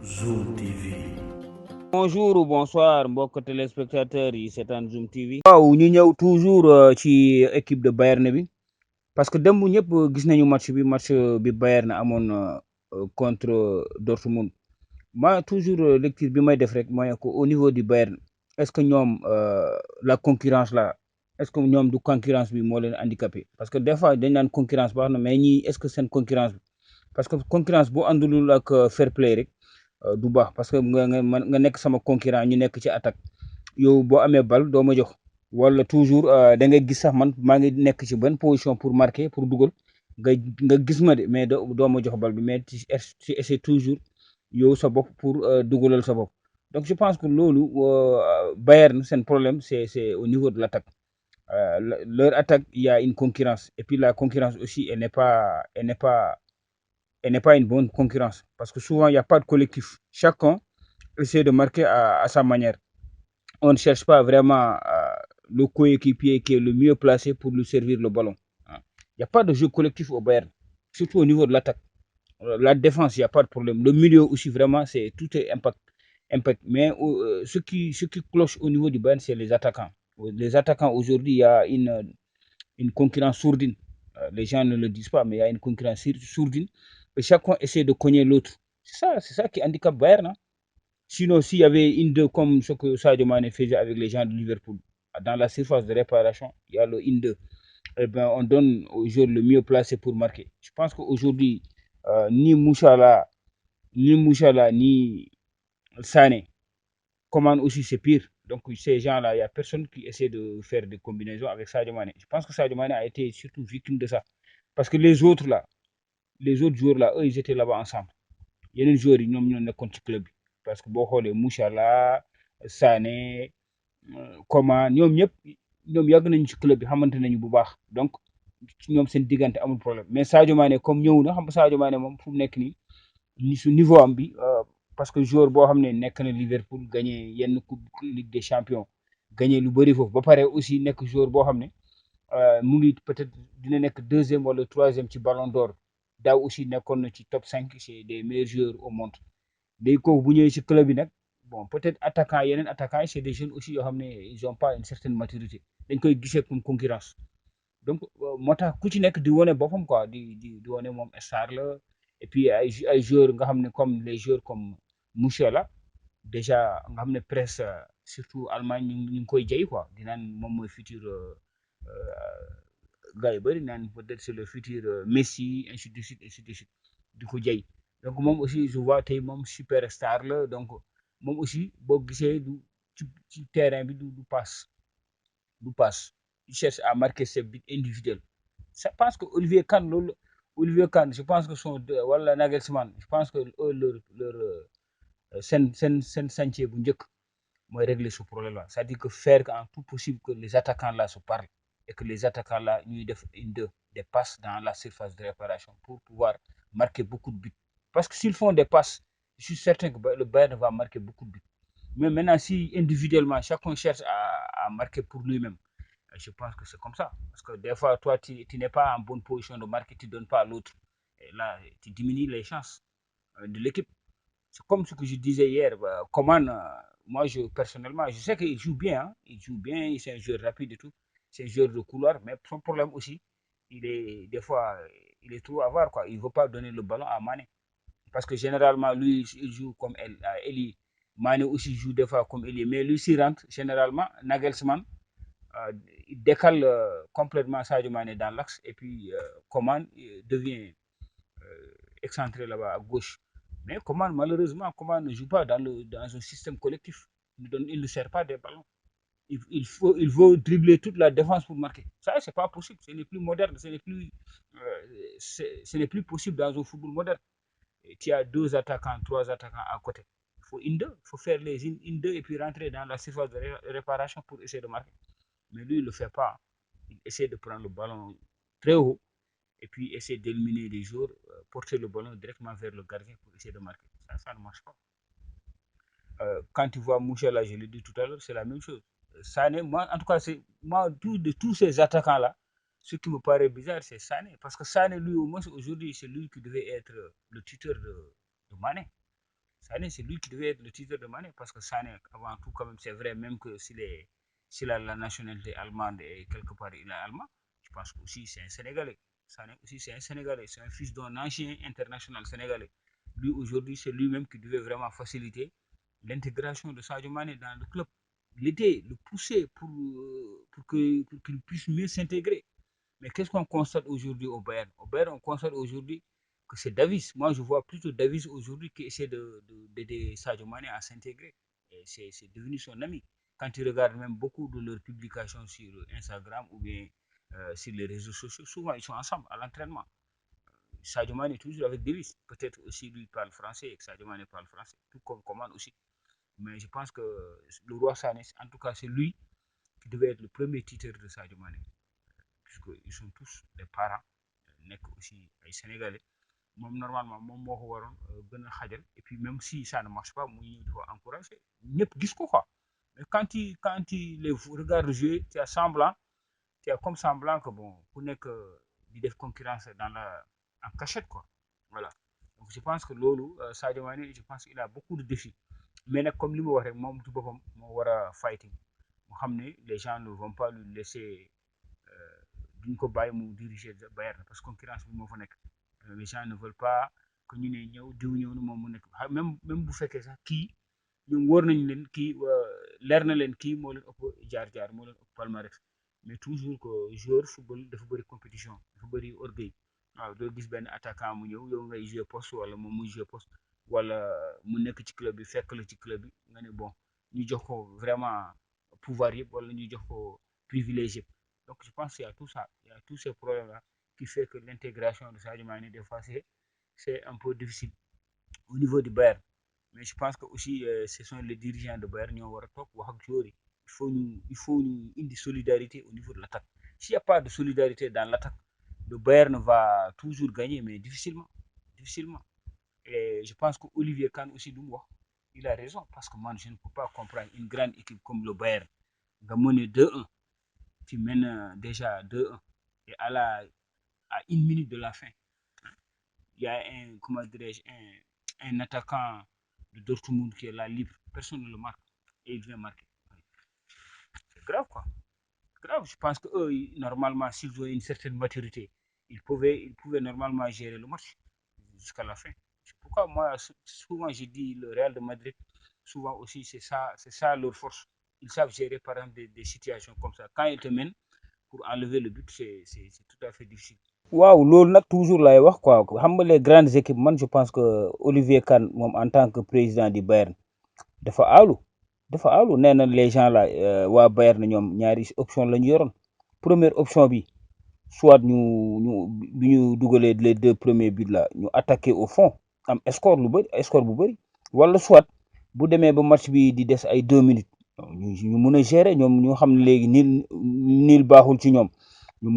Zoom TV. Bonjour ou bonsoir mbokk téléspectateurs yi seetaan Zoom TV. waaw ñu ñëw toujours ci équipe de Bayern bi parce que démb ñëpp gis nañu match bi Bayern amoon contre Dortmund ma toujours lecture bi may def rek mooy que au niveau du Bayern est-ce que ñoom la concurrence là est-ce que ñoom du concurrence bi moo leen handicapé parce que des fois dañ naan concurrence baax na mais ñii est-ce que seen concurrence bi parce que concurrence bu àndulul ak fair play rek du baax parce que nga nekk sama concurrent ñu nekk ci attaque yow boo amee bal doo ma jox wala toujours da ngay gis sax man maa ngi nekk ci bonne position pour marquer pour dugal nga gis ma de mais doo ma jox bal bi mais ci essaie toujours yow sa bopp pour dugalal sa bopp donc je pense que loolu Bayern seen problème c'est au niveau de l'attaque leur attaque il y a une concurrence et puis la concurrence aussi elle n'est pas une bonne concurrence parce que souvent il n'y a pas de collectif. Chacun essaie de marquer à sa manière. On ne cherche pas vraiment le coéquipier qui est le mieux placé pour lui servir le ballon. Il n'y a pas de jeu collectif au Bayern, surtout au niveau de l'attaque. La défense, il n'y a pas de problème. Le milieu aussi, vraiment, tout est impact. Mais ce qui cloche au niveau du Bayern, c'est les attaquants. Les attaquants, aujourd'hui, il y a une concurrence sourdine. Les gens ne le disent pas, mais il y a une concurrence sourdine. Et chacun essaie de cogner l'autre. C'est ça qui handicape Bayern. Hein. Sinon, s'il y avait une deux comme ce que Sadio Mane faisait avec les gens de Liverpool, dans la surface de réparation, il y a le une deux. Eh ben, on donne au joueur le mieux placé pour marquer. Je pense qu'aujourd'hui, ni Mouchala, ni Sané, Coman aussi, c'est pire. Donc, ces gens-là, il n'y a personne qui essaie de faire des combinaisons avec Sadio Mane. Je pense que Sadio Mane a été surtout victime de ça. Parce que les autres joueurs là, eux, ils étaient là-bas ensemble. Il y a des joueurs qui n'ont pas de club. Parce que beaucoup de Mouchala, Sané, Coman, ñoom yàgg nañu ci club bi xamante nañu bu baax donc ñoom seen diggante amul problème mais Sadio Mané comme ñëw na xam nga Sadio Mané moom fu mu nekk nii ni su niveau am bi parce que joueur boo xam ne nekk na Liverpool gagné yenn coupe Ligue des champions gagné lu bëri foofu ba pare aussi nekk joueur boo xam ne mu ngi peut-être dina nekk deuxième wala troisième ci Ballon d'Or daaw aussi nekkoon na ci top 5 c'est des meilleurs joueurs au monde léegi kooku bu ñëwee ci club bi nag bon peut-être yeneen attaquants yi c'est des jeunes aussi yoo xam ne ils ont pas une certaine maturité dañ koy gisee comme concurrence donc moo tax ku ci nekk di wane boppam quoi di wane moom star la et puis ay joueurs nga xam ne comme les joueurs comme Musiala déjà nga xam ne presse surtout Allemagne ñu ngi koy jay quoi di naan moom mooy futur gars yi bëri naan peut-être c'est le futur Messi ainsi de suite di ko jay donc moom aussi je vois tey moom super star la donc moom aussi boo gisee du ci terrain bi du passe il cherche à marquer ses buts individuels je pense que Olivier Kahn je pense que wala Nagelsmann je pense que leur seen chantier bu njëkk mooy régler ce problème là c'est-à-dire que faire en tout possible que les attaquants là se parlent et que les attaquants là ñuy def des passes dans la surface de réparation pour pouvoir marquer beaucoup de buts parce que s'ils font des passes je suis certain que le Bayern va marquer beaucoup de buts mais maintenant si individuellement chacun cherche à marquer pour lui-même je pense que c'est comme ça parce que des fois toi tu n'es pas en bonne position de marquer tu donnes pas à l'autre et là tu diminues les chances de l'équipe c'est comme ce que je disais hier Coman moi personnellement je sais qu'il joue bien hein, il joue bien c'est un joueur rapide et tout c'est un joueur de couloir mais son problème aussi des fois il est trop avare quoi il veut pas donner le ballon à Mané parce que généralement lui il joue comme Eli Mané aussi joue des fois comme Eli mais lui s'il rentre généralement Nagelsmann il décale complètement Sadio Mané dans l'axe et puis Coman devient excentré là-bas à gauche. Mais malheureusement, Coman ne joue pas dans un système collectif. Il ne sert pas des ballons. Il faut dribbler toute la défense pour marquer. Ça, c'est pas possible. Ce n'est plus moderne. Ce n'est plus possible dans un football moderne. Et tu as deux attaquants, trois attaquants à côté. Il faut il faut faire les une deux et puis rentrer dans la surface de réparation pour essayer de marquer. Mais lui, il ne le fait pas. Il essaie de prendre le ballon très haut et puis essayer d'éliminer les joueurs, porter le ballon directement vers le gardien pour essayer de marquer. Ça ne marche pas. Quand tu vois Mouchala, je l'ai dit tout à l'heure, c'est la même chose. Sané, moi, en tout cas, de tous ces attaquants-là, ce qui me paraît bizarre, c'est Sané. Parce que Sané, lui, au moins, aujourd'hui, c'est lui qui devait être le tuteur de Mané. Sané, c'est lui qui devait être le tuteur de Mané, parce que Sané, avant tout, quand même, c'est vrai, même que s'il a la nationalité allemande et quelque part il est allemand, je pense aussi c'est un Sénégalais. Sané aussi, c'est un Sénégalais, c'est un fils d'un ancien international sénégalais. Lui, aujourd'hui, c'est lui-même qui devait vraiment faciliter l'intégration de Sadio Mané dans le club, l'aider, le pousser pour qu'il puisse mieux s'intégrer. Mais qu'est-ce qu'on constate aujourd'hui au Bayern? Au Bayern, on constate aujourd'hui que c'est Davis. Moi, je vois plutôt Davis aujourd'hui qui essaie d'aider Sadio Mane à s'intégrer. Et c'est devenu son ami. Quand tu regardes même beaucoup de leurs publications sur Instagram ou bien sur les réseaux sociaux, souvent ils sont ensemble à l'entraînement. Sadio Mane est toujours avec Davis. Peut-être aussi lui parle français et que Sadio Mane parle français, tout comme Coman aussi. Mais je pense que le roi Sané, en tout cas, c'est lui qui devait être le premier titre de Sadio Mane, puisqu'ils sont tous des parents, nekk aussi ay Sénégalais. Moom normalement moom moo ko waroon gën a xajal, et puis même si ça ne marche pas mu ñëw di ko encourager ñëpp gis ko quoi. Mais quand il les regarde jouer, tu as comme semblant que bon ku nekk di def concurrence dans la en cachette quoi. Voilà. Donc je pense que loolu Sadio Mané, je pense qu'il a beaucoup de défis. Mais nag comme li ma wax rek moom ci boppam moo war a fighting mu xam ne les gens ne vont pas lui laisser duñ ko bàyyi mu diriger Bayern parce que concurrence bi moo fa nekk. Les gens ne veulent pas que ñu ne ñëw diw ñëw na moom mu nekk même bu fekkee sax kii ñoom wóor nañu leen kii leer na leen kii moo leen ëpp jaar-jaar moo leen ëpp palmarès mais toujours que joueur football dafa bëri compétition dafa bëri orgueil. waaw doo gis benn attaquant mu ñëw yow ngay jouer poste wala moom muy jouer poste wala mu nekk ci club bi fekk la ci club bi nga ne bon ñu jox ko vraiment pouvoir yëpp wala ñu jox ko privilège yëpp. Donc je pense qu'il y a tout ça, il y a tous ces problèmes-là qui fait que l'intégration de Sadio Mane, des fois, c'est un peu difficile au niveau du Bayern. Mais je pense que aussi, ce sont les dirigeants de Bayern qui ont il faut une solidarité au niveau de l'attaque. S'il n'y a pas de solidarité dans l'attaque, le Bayern va toujours gagner, mais difficilement. Difficilement. Et je pense que Olivier Kahn aussi, il a raison, parce que moi, je ne peux pas comprendre une grande équipe comme le Bayern, de mener 2-1, tu mènes déjà 2-1, et à une minute de la fin, il y a comment dirais-je, un attaquant de Dortmund qui est là libre, personne ne le marque, et il vient marquer. C'est grave quoi, grave. Je pense que eux, normalement, s'ils ont une certaine maturité, ils pouvaient normalement gérer le match jusqu'à la fin. C'est pourquoi moi, souvent, je dis le Real de Madrid, souvent aussi, c'est ça leur force. Ils savent gérer, par exemple, des situations comme ça. Quand ils te mènent, pour enlever le but, c'est tout à fait difficile. waaw loolu nag toujours lay wax quoi xam nga les grandes équipes man je pense que Olivier Kahn moom en tant que président du Bayern dafa aalu nee na les gens là waa Bayern ñoom ñaari option la ñu yoroon première option bi soit bi ñu dugalee les 2 premiers buts là ñu attaquer au fond am score bu bëri wala soit bu demee ba match bi di des ay 2 minutes ñu mun a gérer ñoom ñu xam ne léegi niil baaxul ci ñoom ñu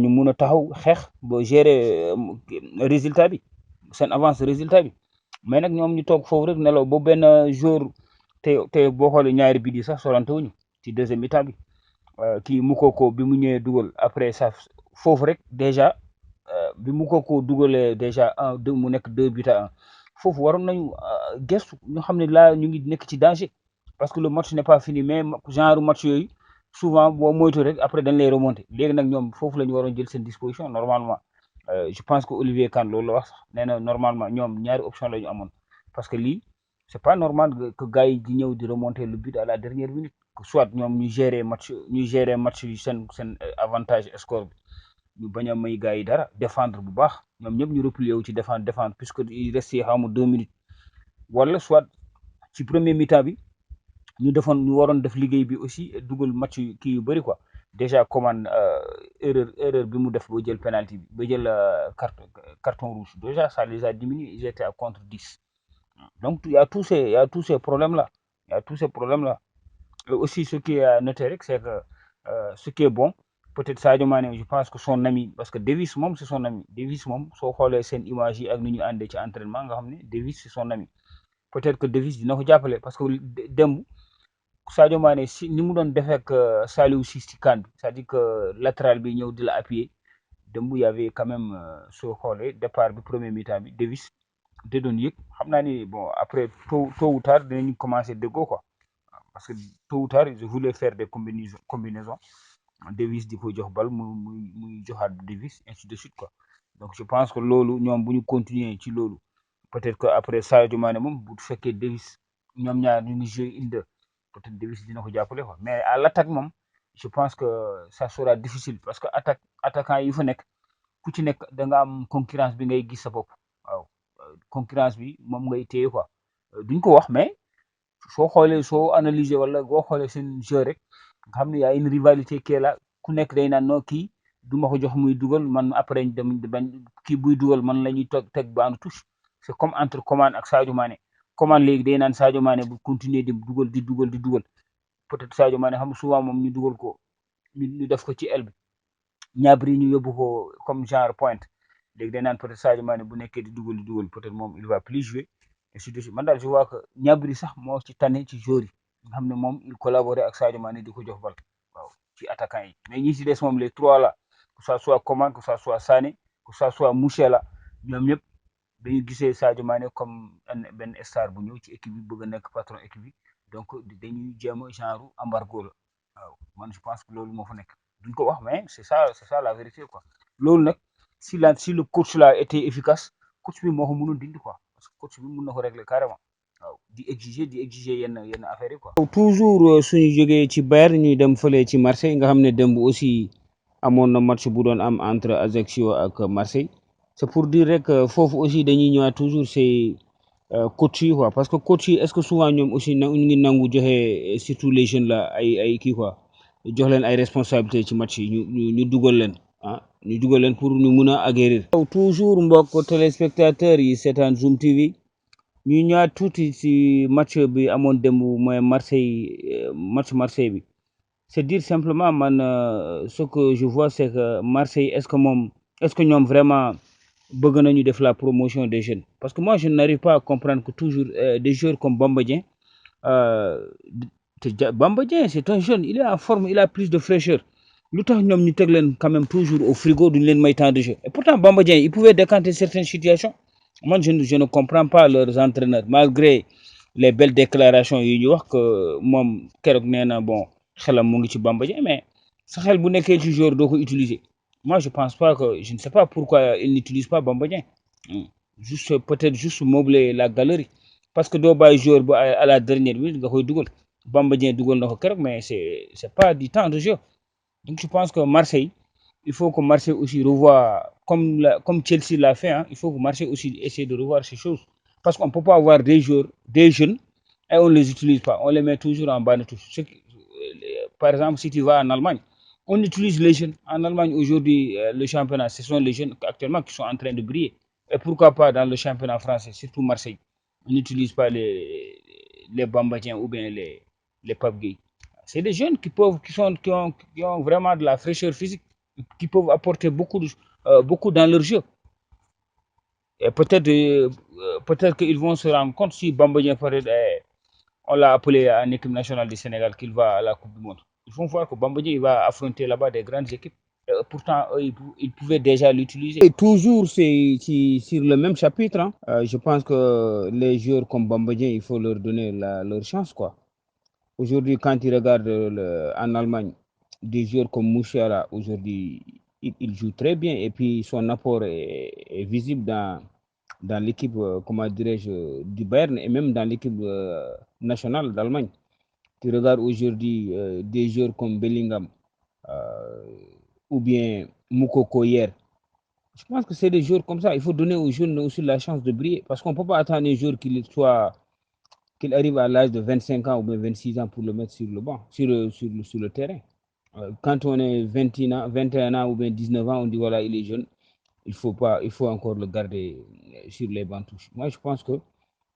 mun a taxaw xeex ba gérer résultat bi seen avance résultat bi mais nag ñoom ñu toog foofu rek nelaw ba benn jour te boo xoolee ñaari bit yi sax sorante wuñu ci deuxième mi-temps bi kii Moukoko bi mu ñëwee dugal après ça foofu rek déjà bi Moukoko dugalee déjà 1-2 mu nekk 2-1 foofu waroon nañu gestu ñu xam ne là ñu ngi nekk ci danger parce que le match n'est pas fini mais genre match yooyu souvent boo moytu rek après dañ lay remonter léegi nag ñoom foofu la ñu waroon jël seen disposition normalement je pense que Olivier Kahn loolu la wax sax nee na normalement ñoom ñaari option la ñu amoon parce que lii c'est pas normal que gars yi di ñëw di remonter le but à la dernière minute que soit ñoom ñu gérer match yi seen avantage score bi ñu bañ a may gars yi dara défendre bu baax ñoom ñëpp ñu replier wu ci défendre puisque il restait xaw ma 2 minutes wala soit ci premier mi-temps bi ñu waroon def liggéey bi aussi dugal match kii yu bëri quoi déjà Coman erreur bi mu def ba jël penalty bi ba jël carton rouge déjà ça les a diminués ils étaient à contre 10 donc il y a tous ces problèmes là et aussi ce qui est à noter rek c'est que ce qui est bon peut-être Sadio Mané je pense que son ami parce que Davis moom c'est son ami Davis moom soo xoolee seen image yi ak ni ñu àndee ci entraînement nga xam ne Davis c'est son ami peut-être que Davis dina ko jàppale parce que démb Sadio Mané si ni mu doon defee ak Saliou Ciss ci CAN bi c'est-à-dire que latéral bi ñëw di la appuyer démb y avait quand même soo xoolee départ bi premier mi-temps bi Davis da doon yëg xam naa ni bon après tôt ou tard dinañu commencer déggoo quoi parce que tôt ou tard je voulais faire des combinaisons Davis di ko jox bal muy joxaat Davis ainsi de suite quoi donc je pense que loolu ñoom bu ñu continuer ci loolu peut-être que après Sadio Mané moom bu fekkee Davis ñoom ñaar ñu ngi jouer une deux peut-être Davis dina ko jàppale quoi mais à l'attaque moom je pense que ça sera difficile parce que attaquant yi fa nekk ku ci nekk da nga am concurrence bi ngay gis sa bopp waaw concurrence bi moom ngay téye quoi duñ ko wax mais soo xoolee soo analyser wala boo xoolee seen jeu rek nga xam ne y a une rivalité qui est là ku nekk day naan non kii du ma ko jox muy dugal man après dem bañ kii buy dugal man la ñuy teg baanu touche c'est comme entre Coman ak Sadio Mané Coman léegi day naan Sadio Mané bu continuer di dugal peut-être Sadio Mané xam souvent moom ñu dugal ko ñu def ko ci aile bi Gnabry ñu yóbbu ko comme genre pointe léegi day naan peut-être Sadio Mané bu nekkee di dugal peut-être moom il va plus jouer et surtout man daal je vois que Gnabry sax moo ci tane ci joueur yi nga xam ne moom il collaborait ak Sadio Mané di ko jox bal waaw ci attaquant yi mais ñi ci des moom les trois là que ça soit Coman que ça soit Sané que ça soit Musiala ñoom ñëpp dañu gisee Sadio Mané comme benn star bu ñëw ci équipe bi bëgg a nekk patron équipe bi donc dañuy jéem a genre embargo la waaw man je pense que loolu moo fa nekk duñ ko wax mais c'est ça la vérité quoi loolu nag si le coach là était efficace coach bi moo ko mënul dindi quoi parce que coach bi mën na ko régler carrément waaw di exiger yenn affaires yi quoi. toujours suñu jógee ci Bayern ñuy dem fële ci Marseille nga xam ne démb aussi amoon na match bu doon am entre Ajaccio ak Marseille c'est pour dire rek foofu aussi dañuy ñëwaat toujours c'est coach yi quoi parce que coach yi est-ce que souvent ñoom aussi ñu ngi nangu joxe surtout les jeunes là ay kii quoi jox leen ay responsabilités ci match yi ñu dugal leen ñu dugal leen pour ñu mun a aguerrir. toujours mbokk téléspectateurs yi seetaan Zoom TV ñu ñëwaat tuuti ci match bi amoon démb mooy match Marseille bi c'est dire simplement man ce que je vois c'est que Marseille est-ce que ñoom vraiment bëgg nañu def la promotion des jeunes parce que moi je n'arrive pas à comprendre que toujours des joueurs comme Bamba Dieng Bamba Dieng c'est un jeune il est en forme il a plus de fraîcheur lu tax ñoom ñu teg leen quand même toujours au frigo duñ leen may temps de jeu et pourtant Bamba Dieng il pouvait décanter certaines situations man je ne comprends pas leurs entraîneurs malgré les belles déclarations yi ñu wax que moom keroog nee na bon xelam mu ngi ci Bamba Dieng mais sa xel bu nekkee ci joueur doo ko utiliser moi je pense pas que je ne sais pas pourquoi il n'utilise pas Bamba Dieng peut-être juste meubler la galerie parce que doo bàyyi joueur ba à la dernière minute nga koy dugal Bamba Dieng dugal na ko keroog mais c'est pas du temps de jeu donc je pense que Marseille il faut que Marseille aussi revoie comme Chelsea l'a fait il faut que Marseille aussi essaie de revoir ces choses parce qu'on peut pas avoir des joueurs des jeunes et on les utilise pas on les met toujours en bas de touche par exemple si tu vas en Allemagne on utilise les jeunes en Allemagne aujourd'hui le championnat ce sont les jeunes actuellement qui sont en train de briller et pourquoi pas dans le championnat français surtout Marseille on n'utilise pas les Bamba Dieng ou bien les Pape Gueye c'est des jeunes qui ont vraiment de la fraîcheur physique qui peuvent apporter beaucoup dans leur jeu et peut-être qu'ils vont se rendre compte si Bamba Dieng on l'a appelé en équipe nationale du Sénégal qu'il va à la Coupe du Monde ils vont voir que Bamba Dieng il va affronter là-bas des grandes équipes pourtant ils pouvaient déjà l'utiliser et toujours c'est sur le même chapitre je pense que les joueurs comme Bamba Dieng il faut leur donner leur chance quoi. Aujourd'hui, quand tu regardes en Allemagne, des joueurs comme Musiala, aujourd'hui, il joue très bien et puis son apport est visible dans l'équipe, comment dirais-je, du Bayern et même dans l'équipe nationale d'Allemagne. Tu regardes aujourd'hui des joueurs comme Bellingham ou bien Moukoko hier. Je pense que c'est des joueurs comme ça. Il faut donner aux jeunes aussi la chance de briller parce qu'on ne peut pas attendre un joueur qu'il arrive à l'âge de 25 ans ou bien 26 ans pour le mettre sur le banc, sur le terrain. Quand on est 21 ans ou bien 19 ans, on dit voilà, il est jeune, il faut encore le garder sur les bancs touches. Moi, je pense que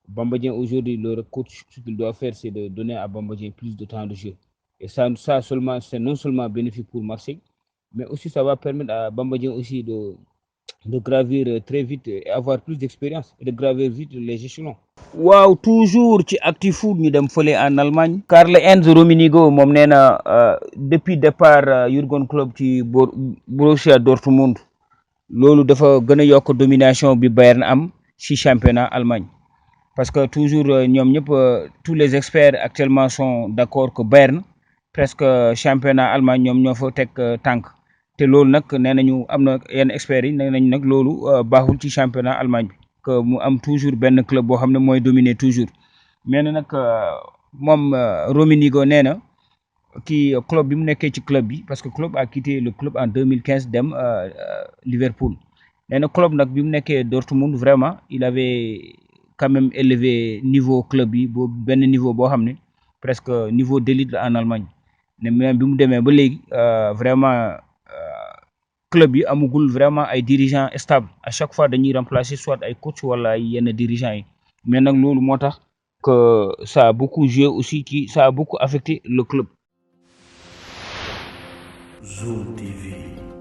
Bamba Dieng aujourd'hui, le coach, ce qu'il doit faire, c'est de donner à Bamba Dieng plus de temps de jeu. Et ça seulement, c'est non seulement bénéfique pour Marseille, mais aussi ça va permettre à Bamba Dieng aussi de gravir très vite et avoir plus d'expérience et de gravir vite les échelons. waaw toujours ci Actu-Foot ñu dem fële en Allemagne Karl-Heinz Rummenigge moom nee na depuis départ Jürgen Klopp ci Borussia Dortmund loolu dafa gën a yokk domination bi Bayern am ci championnat Allemagne parce que toujours tous les experts actuellement sont d'accord que Bayern presque championnat Allemagne ñoom ñoo fa teg tànk te loolu nag nee nañu am na yenn experts yi nee nañ nag loolu baaxul ci championnat Allemagne bi que mu am toujours benn club boo xam ne mooy dominer toujours mais nag moom Rummenigge nee na kii club bi mu nekkee ci club bi parce que club a quitté le club en 2015 dem Liverpool nee na club nag bi mu nekkee Dortmund vraiment il avait quand même élevé niveau club bi boobu benn niveau boo xam ne presque niveau d'élite la en Allemagne ne même bi mu demee ba léegi vraiment club bi amugul vraiment ay dirigeants stables à chaque fois dañuy remplacer soit ay coach wala ay yenn dirigeants yi mais nag loolu moo tax que ça a beaucoup joué aussi ça a beaucoup affecté le club. Zoom TV.